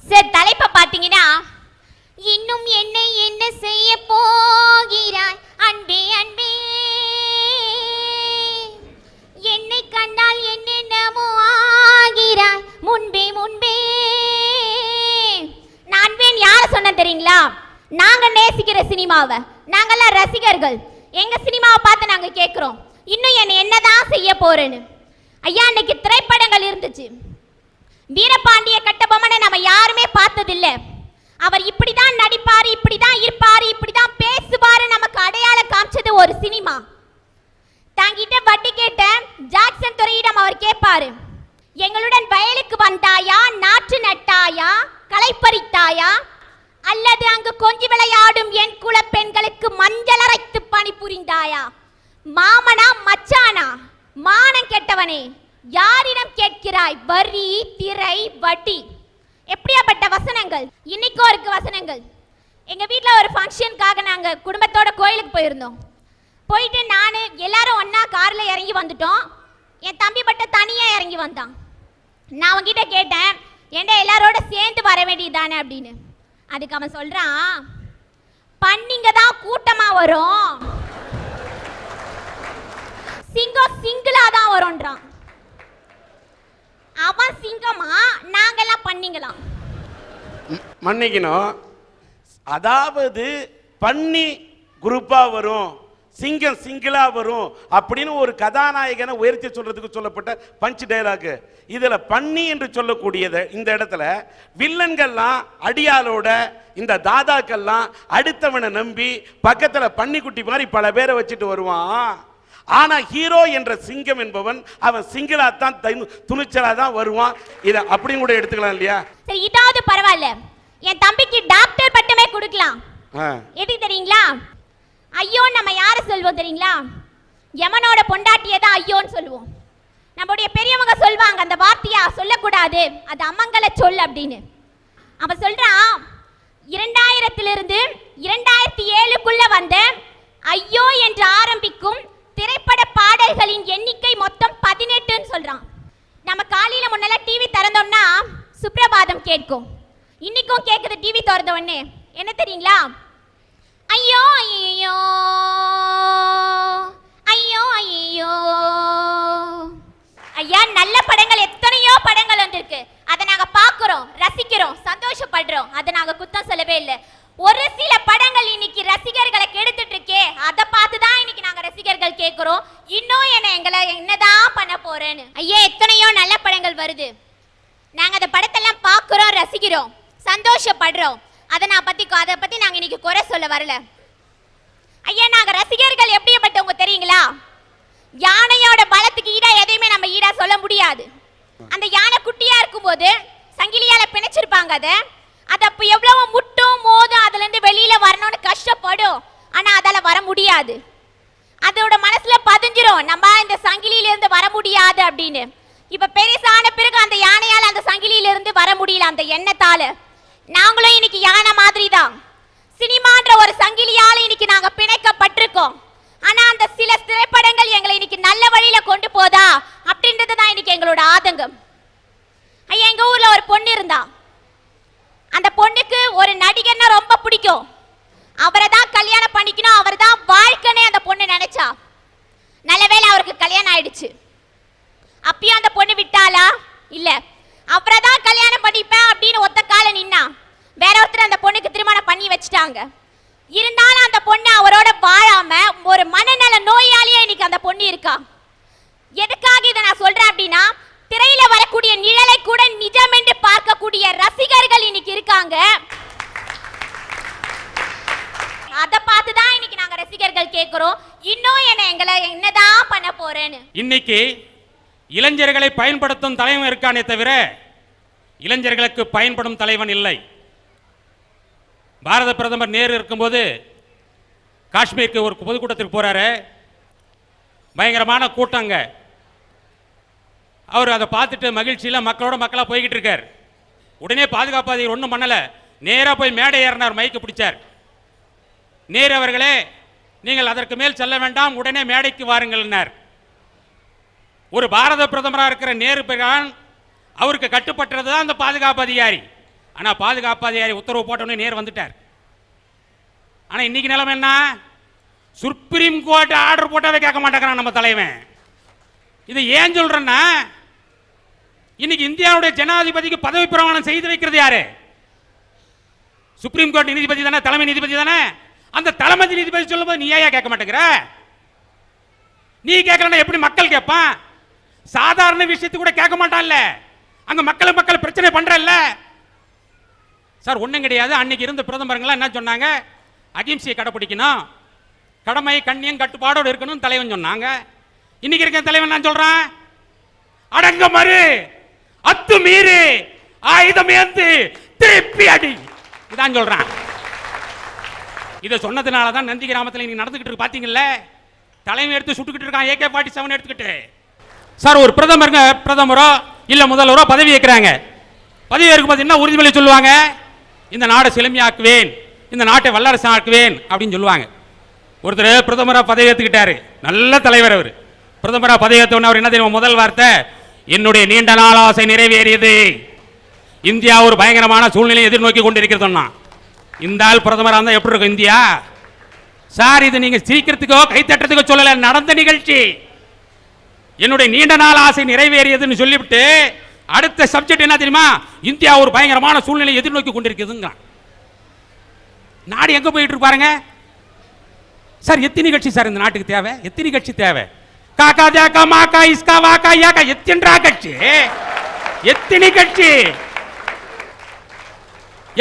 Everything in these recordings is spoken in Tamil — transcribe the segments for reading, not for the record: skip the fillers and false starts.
சார் தலைப்பை பார்த்தீங்கன்னா, இன்னும் என்னை என்ன செய்ய போகிறாய் அன்பே அன்பே, என்னை கண்டால் என்னென்னமோ ஆகிறாய் முன்பே முன்பே. நான் வேன் யார சொன்ன தெரியுங்களா? நாங்க நேசிக்கிற சினிமாவை, நாங்கெல்லாம் ரசிகர்கள், எங்க சினிமாவை பார்த்து நாங்க கேட்கிறோம் இன்னும் என்னதான் செய்ய போறேன்னு. ஐயா, இன்னைக்கு திரைப்படங்கள் இருந்துச்சு. வீரபாண்டிய கட்டபொம்மனை நம்ம யாருமே பார்த்ததில்லை. அவர் இப்படிதான் நடிப்பாரு, இப்படிதான் இருப்பாரு, இப்படிதான் பேசுவாரு, நமக்கு அடையாளம் காமிச்சது ஒரு சினிமா. தாங்கிட்ட வட்டி கேட்ட ஜாக்சன் துரையிடம் அவர் கேட்பாரு, எங்களுடன் வயலுக்கு வந்தாயா, நாற்று நட்டாயா, களை பறித்தாயா, அல்லது அங்கு கொஞ்சி விளையாடும் என் குல பெண்களுக்கு மஞ்சள் அரைத்து பணி புரிந்தாயா? மாமனா மச்சானா? மானம் கெட்டவனே, யாரிடம் கேட்கிறாய் வரி திரை வட்டி? எப்படியாப்பட்ட வசனங்கள்! இன்னைக்கும் இருக்கு வசனங்கள். எங்க வீட்டில் ஒரு ஃபங்க்ஷனுக்காக நாங்க குடும்பத்தோட கோயிலுக்கு போயிருந்தோம். போயிட்டு நான் எல்லாரும் ஒன்னா கார்ல இறங்கி வந்துட்டோம். என் தம்பி மட்டும் தனியா இறங்கி வந்தான். நான் அவன்கிட்ட கேட்டேன், ஏண்டா எல்லாரோட சேர்ந்து வர வேண்டியதானே அப்படின்னு. அதுக்கு அவன் சொல்றான், பண்ணிங்க தான் கூட்டமா வரும், சிங்கம் சிங்கிளா தான் வரும்ன்றான். அவன் சிங்கமா, நாங்கெல்லாம் பண்ணிங்களாம். மன்னிக்கணும், அதாவது பண்ணி குரூப்பா வரும், சிங்கம் சிங்கிளா வரும் அப்படின்னு ஒரு கதாநாயகனை உயர்த்தி சொல்றதுக்கு சொல்லப்பட்ட பஞ்ச் டைலாக். இதுல பண்ணி என்று சொல்லக்கூடியது இந்த இடத்துல வில்லன்கள்லாம் அடியாளோட, இந்த தாதாக்கள்லாம் அடுத்தவனை நம்பி பக்கத்துல பன்னிக்குட்டி மாதிரி பல பேரை வச்சுட்டு வருவான். ஆனா ஹீரோ என்ற சிங்கம் என்பவன் அவன் சிங்கிளா தான், துணிச்சலா தான் வருவான். இத அப்படியும் கூட எடுத்துக்கலாம் இல்லையா? சரி, இதாவது பரவாயில்ல, என் தம்பிக்கு டாக்டர் பட்டமே கொடுக்கலாம். எதுக்கு தெரியுங்களா? ஐயோ நம்ம யார சொல்வோம் தெரியுங்களா? யமனோட பொண்டாட்டியை தான் ஐயோன்னு சொல்லுவோம். நம்முடைய பெரியவங்க சொல்வாங்க, அந்த வார்த்தையா சொல்லக்கூடாது, அது அம்மங்கல சொல் அப்படின்னு. அவன் சொல்றான், 2000 2007 வந்த ஐயோ என்று ஆரம்பிக்கும் திரைப்பட பாடல்களின் எண்ணிக்கை மொத்தம் 18 சொல்றான். நம்ம காலையில முன்னெல்லாம் டிவி திறந்தோம்னா சுப்ரபாதம் கேட்கும். இன்னைக்கும் கேட்குது டிவி திறந்த உடனே. என்ன தெரியுங்களா? ஐயோ ஐயோ ஐயோ ஐயோ. ஐயா, நல்ல படங்கள் எத்தனையோ படங்கள் வந்திருக்கு. அதை நாங்க பார்க்கிறோம், ரசிக்கிறோம், சந்தோஷப்படுறோம். அதை நாங்க குத்தம் சொல்லவே இல்லை. ஒரு சில படங்கள் இன்னைக்கு ரசிகர்களை கெடுத்துட்டு இருக்கே, அதை பார்த்து தான் இன்னைக்கு நாங்க ரசிகர்கள் கேட்கிறோம், இன்னும் எங்களை என்னதான் பண்ண போறேன்னு. ஐயா, எத்தனையோ நல்ல படங்கள் வருது. நாங்க அந்த படத்தெல்லாம் பார்க்கிறோம், ரசிக்கிறோம், சந்தோஷப்படுறோம். அதை பத்தி நாங்க இன்னைக்கு குறை சொல்ல வரல. ஐயா, நாங்க ரசிகர்கள் எப்படிப்பட்டவங்க தெரியுங்களா? யானையோட பலத்துக்கு ஈடா எதையுமே நம்ம ஈடா சொல்ல முடியாது. அந்த யானை குட்டியா இருக்கும்போது சங்கிலியால பிணைச்சிருப்பாங்க. அது அப்ப எவ்வளவு முட்டும் மோதும், அதுல இருந்து வெளியில வரணும்னு கஷ்டப்படும். ஆனா அதால வர முடியாது. அதோட மனசுல பதிஞ்சிரும், நம்ம இந்த சங்கிலியில இருந்து வர முடியாது அப்படின்னு. இப்ப பெருசான பிறகு அந்த யானையால அந்த சங்கிலியில இருந்து வர முடியல, அந்த எண்ணத்தால. நாங்களும் இன்னைக்கு யானை மாதிரி தான். சினிமான்ற ஒரு சங்கிலியால இன்னைக்கு நாங்க பிணைக்கப்பட்டிருக்கோம். ஆனா அந்த சில திரைப்படங்கள் எங்களை இன்னைக்கு நல்ல வழியில கொண்டு போதா அப்படின்றது தான் இன்னைக்கு எங்களோட ஆதங்கம். ஐயா, எங்க ஊர்ல ஒரு பொண்ணு இருந்தா. அந்த பொண்ணுக்கு ஒரு நடிகர்னா ரொம்ப பிடிக்கும். அவரை தான் கல்யாணம் பண்ணிக்கணும், அவர் தான் வாழ்க்கைனே அந்த பொண்ணு நினைச்சா. நல்லவேளை அவருக்கு கல்யாணம் ஆயிடுச்சு. அப்பயும் அந்த பொண்ணு விட்டாளா? இல்ல, அவரை தான் கல்யாணம் பண்ணிப்பேன் அப்படின்னு ஒத்த கால நின்னா. வேற ஒருத்தர் அந்த பொண்ணுக்கு திருமணம் பண்ணி வச்சுட்டாங்க. இருந்தாலும் அந்த பொண்ணு அவரோட வாழாம ஒரு மனநல நோயாளியா இன்னைக்கு அந்த பொண்ணு இருக்கா. எதுக்காக இதை நான் சொல்றேன் அப்படின்னா, திரையில வரக்கூடிய நிழலை கூட நிஜம் என்று பார்க்கக்கூடிய ரசிகர்கள் இன்னைக்கு இருக்காங்க. அதை பார்த்துதான் இன்னைக்கு நாங்க ரசிகர்கள் கேட்கிறோம், இன்னும் எங்களை என்னதான் பண்ண போறேன்னு. இன்னைக்கு இளைஞர்களை பயன்படுத்தும் தலைவன் இருக்கானே தவிர இளைஞர்களுக்கு பயன்படும் தலைவன் இல்லை. பாரத பிரதமர் நேரு இருக்கும்போது காஷ்மீருக்கு ஒரு பொதுக்கூட்டத்திற்கு போறாரு. பயங்கரமான கூட்டங்க. அவர் அதை பார்த்துட்டு மகிழ்ச்சியில் மக்களோட மக்களாக போய்கிட்டு இருக்கார். உடனே பாதுகாப்பு அதிகாரி ஒன்றும் பண்ணலை, நேராக போய் மேடை ஏறினார், மைக்கு பிடிச்சார். நேரு அவர்களே, நீங்கள் அதற்கு மேல் செல்ல வேண்டாம், உடனே மேடைக்கு வாருங்கள்னார். ஒரு பாரத பிரதமராக இருக்கிற நேரு பிரான் அவருக்கு கட்டுப்பட்டது தான் அந்த பாதுகாப்பு அதிகாரி. ஆனா பாதுகாப்பு அதிகாரி உத்தரவு போட்டோன்னே நேர் வந்துட்டார். ஆனா இன்னைக்கு நிலைமை என்ன? சுப்ரீம் கோர்ட் ஆர்டர் போட்டாவே கேட்க மாட்டேங்கிறான் நம்ம தலைவன். இது ஏன் சொல்றேன்னா, இன்னைக்கு இந்தியாவுடைய ஜனாதிபதிக்கு பதவி பிரமாணம் செய்து வைக்கிறது யாரு? சுப்ரீம் கோர்ட் நீதிபதி தானே, தலைமை நீதிபதி தானே. அந்த தலைமை நீதிபதி சொல்லும்போது நீ ஏன் கேட்க மாட்டேங்கிற? நீ கேட்கலன்னா எப்படி மக்கள் கேட்பான்? சாதாரண விஷயத்துக்கு கூட கேட்க மாட்டான்ல, அங்க மக்கள் பிரச்சனை பண்றல்ல சார். ஒண்ணும் கிடையாது. அன்னைக்கு இருந்த பிரதமர்கள் என்ன சொன்னாங்க? அகிம்சையை கடைபிடிக்கணும், கடமை கண்ணியம் கட்டுப்பாடோடு இருக்கணும் தலைவன் சொன்னாங்க. இன்னைக்கு இருக்க தலைவன் நான் சொல்றான், அடங்க மறு, அத்து மீறி, ஆயுதம் ஏந்து திருப்பி அடி, இதான் சொல்றான். இதை சொன்னதுனால தான் நந்தி கிராமத்தில் நீங்க நடந்துகிட்டு இருக்கு பாத்தீங்கல்ல, தலைமை எடுத்து சுட்டுக்கிட்டு இருக்கான் AK-47 எடுத்துக்கிட்டு. சார் ஒரு பிரதமரோ இல்ல முதல்வரோ பதவி ஏற்கிறாங்க. பதவி ஏற்கும்போது என்ன உறுதிமொழி சொல்லுவாங்க? இந்த நாடை செழுமையாக்குவேன், இந்த நாட்டை வல்லரசு ஆக்குவேன் அப்படின்னு சொல்லுவாங்க. ஒருத்தர் பிரதமராக பதவி ஏற்றுக்கிட்டாரு, நல்ல தலைவர் அவர். பிரதமராக பதவி ஏற்றவன அவர் என்ன தெரியுமா முதல் வார்த்தை? என்னுடைய நீண்ட நாள் ஆசை நிறைவேறியது, இந்தியா ஒரு பயங்கரமான சூழ்நிலையை எதிர்நோக்கி கொண்டிருக்கிறதுன்னா. இந்த ஆள் பிரதமராக இருந்தால் எப்படி இருக்கும் இந்தியா? சார் இது நீங்க சீக்கிரத்துக்கோ கைத்தட்டுறதுக்கோ சொல்லல, நடந்த நிகழ்ச்சி. என்னுடைய நீண்ட நாள் ஆசை நிறைவேறியதுன்னு சொல்லிவிட்டு அடுத்த சப்ஜெக்ட் என்ன தெரியுமா? இந்தியா ஒரு பயங்கரமான சூழ்நிலையை எதிர்நோக்கி கொண்டிருக்குதுங்க. நாடு எங்க போயிட்டு இருப்பாருங்க சார்? எத்தனை கட்சி சார் இந்த நாட்டுக்கு தேவை? எத்தனை கட்சி தேவை? காக்கா தேக்கா மாக்கா இஸ்கா வாக்கா யாக்கா எத்தனை கட்சி? எத்தனை கட்சி?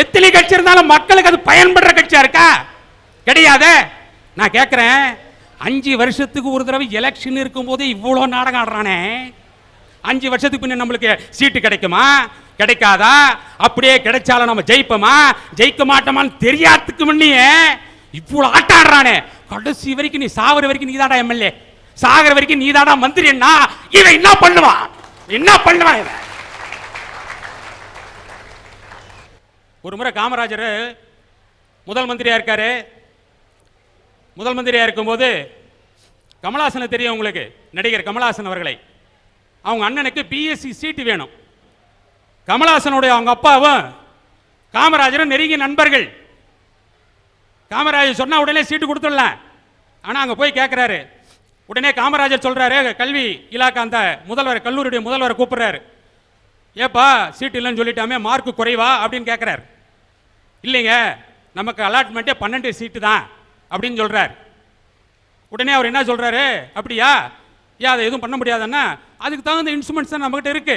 எத்தனை கட்சி இருந்தாலும் மக்களுக்கு அது பயன்படுற கட்சியா இருக்கா? கிடையாது. நான் கேட்கிறேன், 5 வருஷத்துக்கு ஒரு தடவை எலெக்ஷன் இருக்கும் போதே இவ்வளவு நாடகம் ஆடுறானே, 5 வருஷத்துக்கு பின்ன நம்மளுக்கு சீட்டு கிடைக்குமா கிடைக்காதா? அப்படியே கிடைச்சாலும் நம்ம ஜெயிப்போமா ஜெயிக்க மாட்டோமான்னு தெரியாததுக்கு முன்னையே இவ்வளவு ஆட்டாடுறானே. கடைசி வரைக்கும் நீ சாகுற வரைக்கும் நீ தாடா MLA, சாகுற வரைக்கும் நீ தாடா மந்திரின்னா இவன் என்ன பண்ணுவான்? என்ன பண்ணுவான் இவன்? ஒரு முறை காமராஜர் முதல் மந்திரியா இருக்காரு. முதல் மந்திரியா இருக்கும்போது கமலஹாசனை தெரியும் உங்களுக்கு, நடிகர் கமலஹாசன் அவர்களை. அவங்க அண்ணனுக்கு BSc சீட்டு வேணும். கமலஹாசனுடைய அவங்க அப்பாவும் காமராஜரும் நெருங்கிய நண்பர்கள். காமராஜர் சொன்னா உடனே சீட்டு கொடுத்துடலாம். ஆனா அங்க போய் கேட்கிறாரு. உடனே காமராஜர் சொல்றாரு, கல்வி இலாக்கா அந்த முதல்வர், கல்லூரியுடைய முதல்வரை கூப்பிடுறாரு. ஏப்பா சீட்டு இல்லைன்னு சொல்லிட்டாமே, மார்க் குறைவா அப்படின்னு கேட்கிறாரு. இல்லைங்க நமக்கு அலாட்மெண்ட்டே 12 சீட்டு தான் அப்படின்னு சொல்றாரு. உடனே அவர் என்ன சொல்றாரு, அப்படியா, ஏன் அதை எதுவும் பண்ண முடியாதுன்னா, அதுக்கு தகுந்த இன்ஸ்ட்ருமெண்ட்ஸ் தான் நம்மகிட்ட இருக்கு,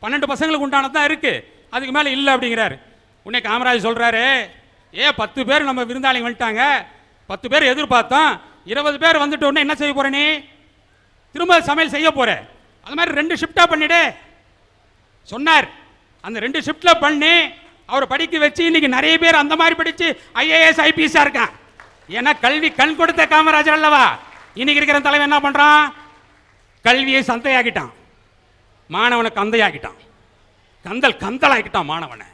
12 பசங்களுக்கு உண்டானது தான் இருக்கு, அதுக்கு மேலே இல்லை அப்படிங்கிறாரு. உடனே காமராஜ் சொல்றாரு, 10 பேர் நம்ம விருந்தாளிங்க வந்துட்டாங்க, 10 பேர் எதிர்பார்த்தோம், 20 பேர் வந்துட்டு உடனே என்ன செய்ய போற? நீ திரும்ப சமையல் செய்ய போற, அது மாதிரி 2 ஷிஃப்டா பண்ணிடு சொன்னார். அந்த 2 ஷிஃப்ட்ல பண்ணி அவரை படிக்க வச்சு இன்னைக்கு நிறைய பேர் அந்த மாதிரி படிச்சு IAS IPS இருக்கான். ஏன்னா கல்வி கண் கொடுத்த காமராஜர் அல்லவா. இன்னைக்கு இருக்கிற தலைவன் என்ன பண்றான்? கல்வியை சந்தையாக்கிட்டான், மாணவனை கந்தையாக்கிட்டான், கந்தலாக்கிட்டான் மாணவனை.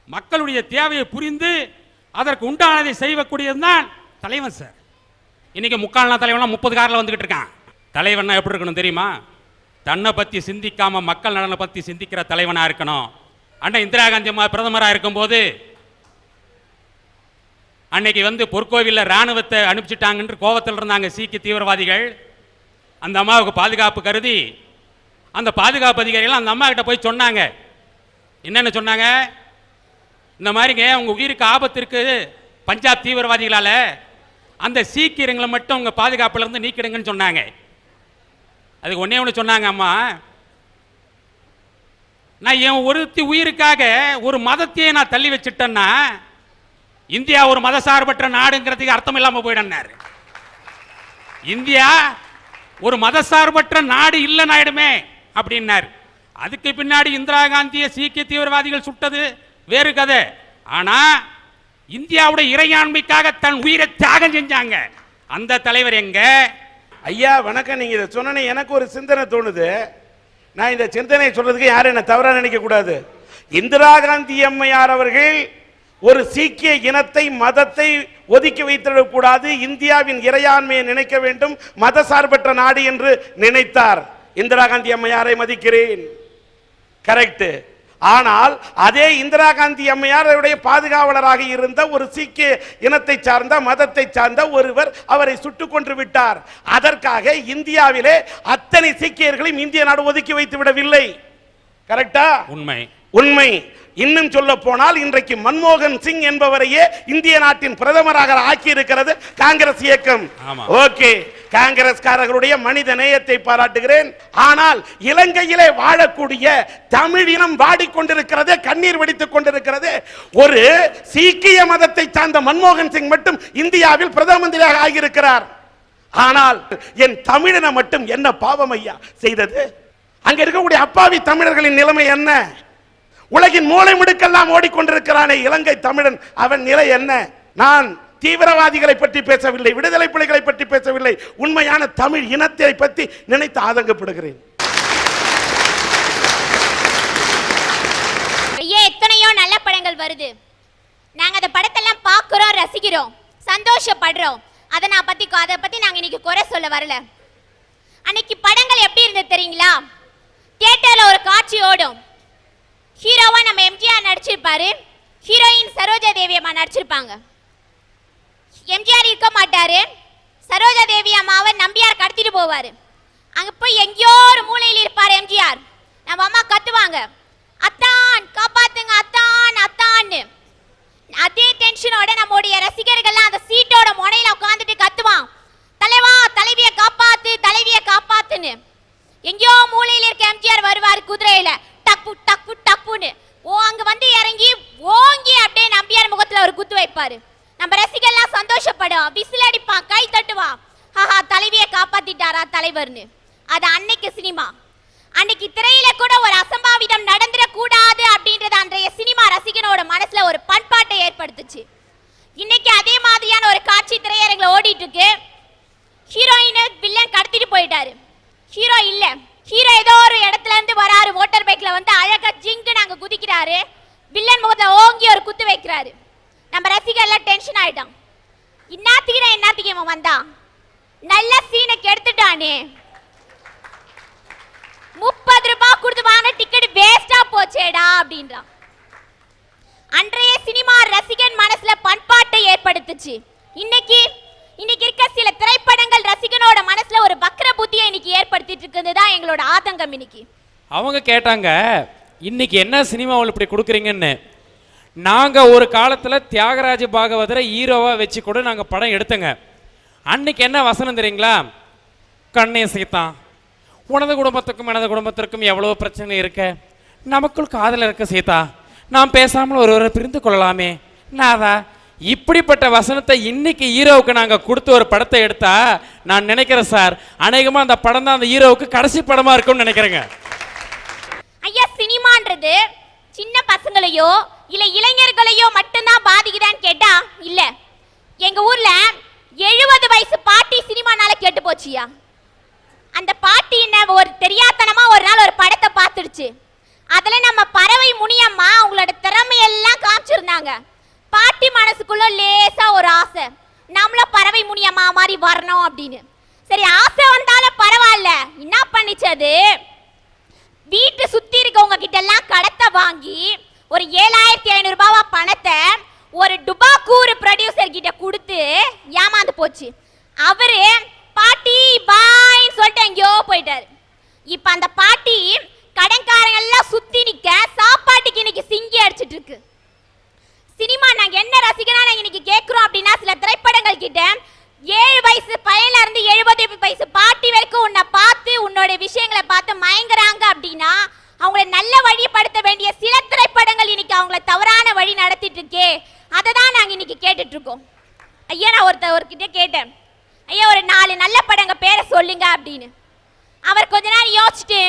மக்களுடைய தேவையை புரிந்து அதற்கு உண்டானதை செய்யக்கூடியதுதான் தலைவன் சார். இன்னைக்கு முக்கால் நாள் தலைவனா 30 காரில் வந்துகிட்டு இருக்கான். தலைவனா எப்படி இருக்கணும் தெரியுமா? தன்னை பத்தி சிந்திக்காம மக்கள் நலனை பத்தி சிந்திக்கிற தலைவனா இருக்கணும். அண்ணன் இந்திரா காந்தி அம்மா பிரதமராக இருக்கும்போது அன்னைக்கு பொற்கோவிலில் ராணுவத்தை அனுப்பிச்சிட்டாங்கன்னு கோவத்தில் இருந்தாங்க சீக்கிய தீவிரவாதிகள். அந்த அம்மாவுக்கு பாதுகாப்பு கருதி அந்த பாதுகாப்பு அதிகாரிகள் அந்த அம்மா கிட்ட போய் சொன்னாங்க. என்னென்ன சொன்னாங்க? இந்த மாதிரிங்க உங்க உயிருக்கு ஆபத்து இருக்கு பஞ்சாப் தீவிரவாதிகளால, அந்த சீக்கியங்களை மட்டும் உங்க பாதுகாப்புல இருந்து நீக்கிடுங்கன்னு சொன்னாங்க. அதுக்கு ஒன்னே ஒன்று சொன்னாங்க, அம்மா நான் என் ஒருத்தி உயிருக்காக ஒரு மதத்தையே நான் தள்ளி வச்சுட்டேன்னா இந்தியா ஒரு மதசார்பற்ற நாடுங்கிறதுக்கு அர்த்தம் இல்லாம போயிடனாரு. இந்தியா ஒரு மதசார்பற்ற நாடு இல்லைன்னு ஆயிடுமே அப்படின்னாரு. அதுக்கு பின்னாடி இந்திரா காந்தியை சீக்கிய தீவிரவாதிகள் சுட்டது வேறு கதை. ஆனா இந்தியாவுடைய இறையாண்மைக்காக தன் உயிரை தியாகம் செஞ்சாங்க. அந்த தலைவர் எங்க? ஐயா வணக்கம். நீங்க இதை சொன்ன எனக்கு ஒரு சிந்தனை தோணுது. நான் இந்த சிந்தனை சொல்றதுக்கு யாரும் என்ன தவறா நினைக்க கூடாது. இந்திரா காந்தி அம்மையார் அவர்கள் ஒரு சீக்கிய இனத்தை மதத்தை ஒதுக்கி வைத்திடக்கூடாது, இந்தியாவின் இறையாண்மையை நினைக்க வேண்டும், மத சார்பற்ற நாடு என்று நினைத்தார். இந்திரா காந்தி அம்மையாரை மதிக்கிறேன், கரெக்ட். ஆனால் அதே இந்திரா காந்தி அம்மையாருடைய பாதுகாவலராக இருந்த ஒரு சீக்கிய இனத்தை சார்ந்த மதத்தை சார்ந்த ஒருவர் அவரை சுட்டுக் கொன்று விட்டார். அதற்காக இந்தியாவிலே அத்தனை சீக்கியர்களையும் இந்திய நாடு ஒதுக்கி வைத்து விடவில்லை. கரெக்டா? உண்மை. உண்மை. இன்னும் சொல்ல போனால் இன்றைக்கு மன்மோகன் சிங் என்பவரையே இந்திய நாட்டின் பிரதமராக ஆக்கி இருக்கிறது காங்கிரஸ் இயக்கம். ஓகே, காங்கிரஸ்காரர்களுடைய மனித நேயத்தை பாராட்டுகிறேன். ஆனால் இலங்கையிலே வாழக்கூடிய தமிழினம் வாடிக்கொண்டிருக்கிறது, கண்ணீர் வடித்துக் கொண்டிருக்கிறது. ஒரு சீக்கிய மதத்தை சார்ந்த மன்மோகன் சிங் மட்டும் இந்தியாவில் பிரதம மந்திரியாக ஆகியிருக்கிறார். ஆனால் என் தமிழினம் மட்டும் என்ன பாவம் ஐயா செய்தது? அங்க இருக்கக்கூடிய அப்பாவி தமிழர்களின் நிலைமை என்ன? உலகின் மூலை முடுக்கெல்லாம் ஓடிக்கொண்டிருக்கிறானே இலங்கை தமிழன், அவன் நிலை என்ன? நான் தீவிரவாதிகளை பற்றி பேசவில்லை, விடுதலை புலிகளை பற்றி பேசவில்லை, உண்மையான தமிழ் இனத்தை பற்றி நினைத்து ஆதங்கப்படுகிறேன். எத்தனையோ நல்ல படங்கள் வருது, நாங்க அந்த படத்தெல்லாம் பார்க்கிறோம், ரசிக்கிறோம், சந்தோஷப்படுறோம். அதை பத்தி நாங்க இன்னைக்கு குறை சொல்ல வரல. அன்னைக்கு படங்கள் எப்படி இருந்தது தெரியுங்களா? தியேட்டர்ல ஒரு காட்சி ஓடும், ஹீரோவா நம்ம எம்ஜிஆர் நடிச்சிருப்பாரு, ஹீரோயின் சரோஜா தேவி அம்மா நடிச்சிருப்பாங்க. எம்ஜிஆர் இருக்க மாட்டாரு, சரோஜா தேவி அம்மாவை நம்பியார் கடத்திட்டு போவாரு. அங்க போய் எங்கேயோ ஒரு மூலையில் இருப்பாரு எம்ஜிஆர். நம்ம அம்மா கத்துவாங்க, அத்தான் காப்பாத்துங்க அத்தான் அத்தான்னு. அதே டென்ஷனோட நம்முடைய ரசிகர்கள்லாம் அந்த சீட்டோட முனையில உட்காந்துட்டு கத்துவான், தலைவா தலைவியை காப்பாத்து தலைவியை காப்பாத்துன்னு. எங்கேயோ மூலையில் இருக்க எம்ஜிஆர் வருவார் குதிரையில, டப்பு டப்பு டப்புன்னு. அங்க வந்து இறங்கி ஓங்கி அப்படியே நம்பியார் முகத்துல ஒரு குத்து வைப்பாரு. நம்ம ரசிகர்லாம் சந்தோஷப்படும், விசில் அடிப்பான், கை தட்டுவான், ஹஹா தலைவியை காப்பாத்திட்டாரா தலைவர்னு. அது அன்னைக்கு சினிமா. அன்னைக்கு திரையில கூட ஒரு அசம்பாவிதம் நடந்துட கூடாது அப்படின்றது அன்றைய சினிமா ரசிகனோட மனசுல ஒரு பண்பாட்டை ஏற்படுத்துச்சு. இன்னைக்கு அதே மாதிரியான ஒரு காட்சி திரையரங்குல ஓடிட்டு இருக்கு. ஹீரோயினை வில்லன் கடத்திட்டு போயிட்டாரு, ஹீரோ இல்ல. ஹீரோ ஏதோ ஒரு இடத்துல இருந்து வராரு, மோட்டார் பைக்ல வந்து அழகா ஜிங்கு நாங்க குதிக்கிறாரு, வில்லன் முகத்துல ஓங்கி ஒரு குத்து வைக்கிறாரு. நம்ம ரசிகர் எல்லாம் டென்ஷன் ஆயிட்டான், என்னத்துக்கு இவன் வந்தான், நல்ல சீனை கெடுத்துட்டானே, 30 ரூபாய் கொடுத்து வாங்கின டிக்கெட் வேஸ்டா போச்சேடா அப்படின்றான். அன்றைய சினிமா ரசிகன் மனசுல பண்பாட்டை ஏற்படுத்துச்சு. இன்னைக்கு இருக்க சில திரைப்படங்கள் ரசிகனோட மனசுல ஒரு வக்ர புத்தியை இன்னைக்கு ஏற்படுத்திட்டு இருக்குது தான் எங்களோட ஆதங்கம். இன்னைக்கு அவங்க கேட்டாங்க, இன்னைக்கு என்ன சினிமாவில் இப்படி கொடுக்குறீங்கன்னு. நாங்க ஒரு காலத்துல தியாகராஜ பாகவதரை ஹீரோவா வச்சு கூட நாங்க படம் எடுத்தங்க. அன்னைக்கு என்ன வசனம் தெரியுங்களா? கண்ணே சீதான், உனது குடும்பத்துக்கும் எனது குடும்பத்திற்கும் எவ்வளவு பிரச்சனை இருக்க, நமக்குள் காதல் இருக்க சீதா, நாம் பேசாமல் ஒருவரை பிரிந்து கொள்ளலாமே நாதா. இப்படிப்பட்ட வசனத்தை இன்னைக்கு ஹீரோவுக்கு நாங்க கொடுத்து ஒரு படத்தை எடுத்தா நான் நினைக்கிறேன் சார், அநேகமா அந்த படம் தான் அந்த ஹீரோவுக்கு கடைசி படமா இருக்கும்னு நினைக்கிறேங்க. ஐயா, சினிமான்றது சின்ன பசங்களையோ இல்ல இளைஞர்களையோ மட்டும்தான் பாதிக்குதான்னு கேட்டா இல்ல. எங்க ஊர்ல 70 வயசு பாட்டி சினிமானால கேட்டு போச்சியா. அந்த பாட்டி என்ன ஒரு தெரியாதனமா ஒரு நாள் ஒரு படத்தை பார்த்துடுச்சு. அதுல நம்ம பறவை முனியம்மா அவங்களோட திறமையெல்லாம் காமிச்சிருந்தாங்க. பாட்டி மனசுக்குள்ள லேசா ஒரு ஆசை, நம்மளும் பறவை முனியம்மா மாதிரி வரணும் அப்படின்னு. சரி, ஆசை வந்தாலும் பரவாயில்ல, என்ன பண்ணிச்சது, வீட்டு சுத்தி இருக்கவங்க கிட்ட எல்லாம் கடத்தை வாங்கி ஒரு 7500 ரூபாவா பணத்தை ஒரு டுபாக்கூர் ப்ரொடியூசர் கிட்ட கொடுத்து ஏமாந்து போச்சு. அவரு பாட்டி பாய்ன்னு சொல்லிட்டு எங்கேயோ போயிட்டாரு. இப்ப அந்த பாட்டி கடன்காரங்க எல்லாம் சுத்தி நிக்க சாப்பாட்டுக்கு இன்னைக்கு சிங்கி அடிச்சிட்டு இருக்கு. சினிமா நாங்க என்ன ரசிகனா நாங்க இன்னைக்கு கேட்கிறோம் அப்படின்னா, சில திரைப்படங்கள் கிட்ட 7 வயசு பையன்ல இருந்து 70 வயசு பாட்டி வரைக்கும் உன்னை பார்த்து உன்னோட விஷயங்களை பார்த்து மயங்குறாங்க அப்படின்னா அவங்களை நல்ல வழிப்படுத்த வேண்டிய சில திரைப்படங்கள் இன்னைக்கு அவங்கள தவறான வழி நடத்திட்டு இருக்கே, அதை தான் நாங்க இன்னைக்கு கேட்டுட்டு இருக்கோம். ஐயா, நான் ஒருத்தவர்கிட்ட கேட்டேன், ஐயா ஒரு 4 நல்ல படங்க பேரை சொல்லுங்க அப்படின்னு. அவர் கொஞ்ச நேரம் யோசிச்சுட்டு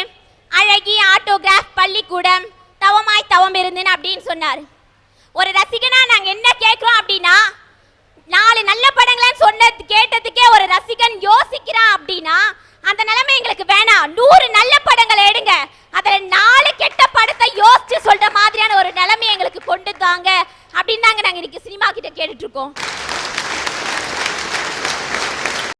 அழகி, ஆட்டோகிராஃப், பள்ளிக்கூடம், தவமாய் தவம் இருந்துன்னு அப்படின்னு சொன்னாரு. ஒரு ரசிகனா நாங்க என்ன கேட்கிறோம் அப்படின்னா, 4 நல்ல படங்கள்னு சொன்னது கேட்டதுக்கே ஒரு ரசிகன் யோசிக்கிறான் அப்படின்னா அந்த நிலைமை எங்களுக்கு வேணாம். 100 நல்ல படங்களை எடுங்க, அதுல 4 கெட்ட படத்தை யோசிச்சு சொல்ற மாதிரியான ஒரு நிலைமை எங்களுக்கு கொண்டு தாங்க அப்படின்னு தாங்க நாங்க இன்னைக்கு சினிமா கிட்ட கேட்டுட்டு இருக்கோம்.